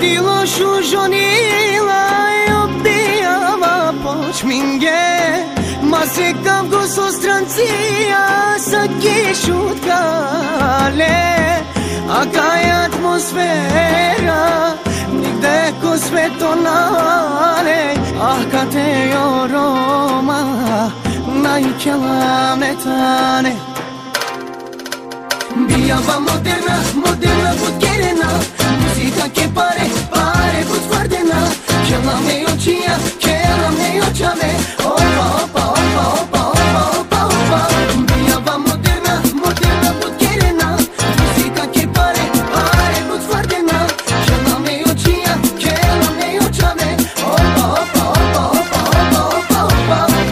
Bilo šužonila i obijava počminge, ma se kam go so strancija sa kišutkale. A kaj atmosfera, nigde ko svetonale, ah kad te aroma najkjela metane. Bijava moderna, moderna podkerena, muzika che pare put fardena. Kjela me očija, kjela me očave, opa, opa, opa, opa, opa, opa, opa. Bijava moderna, moderna podkerena, muzika che pare put fardena. Kjela me očija, kjela me očave, opa, opa, opa, opa, opa, opa, opa.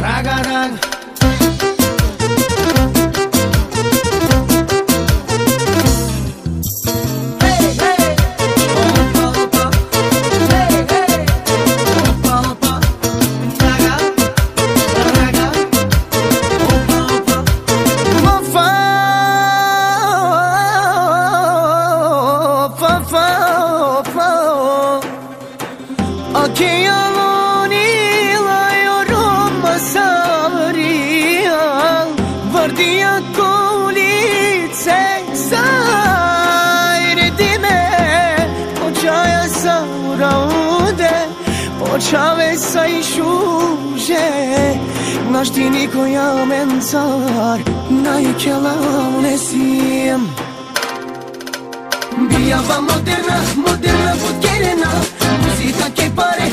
Raga, raga. Che alonila yoroma saria, vardia kolice saire dime, počaja sauraude, počave sa išuže, našti nikoja mencar, najkjela unesim. Bijava moderna, moderna podkerena, muzika che pare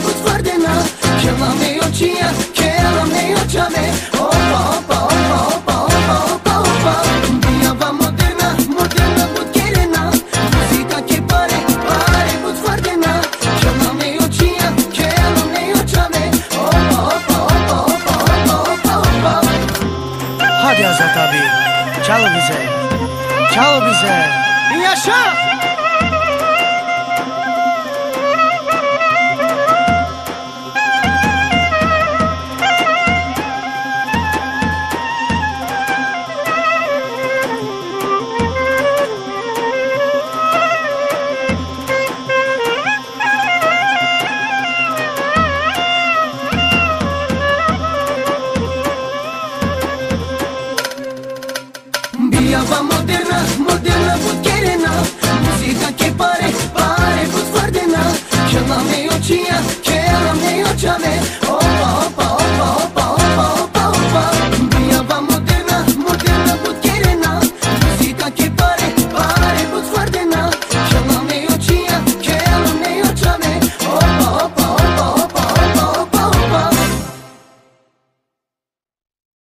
put fardena. Kjela me očija, kjela me očave, opa, opa, opa, opa, opa, opa, opa. Bijava moderna, moderna podkerena, muzika che pare put fardena. Kjela me očija, kjela me očave, opa, opa, opa, opa, opa, opa, opa. Hadi Azat abi, çal bize, çal bize. Yaşa!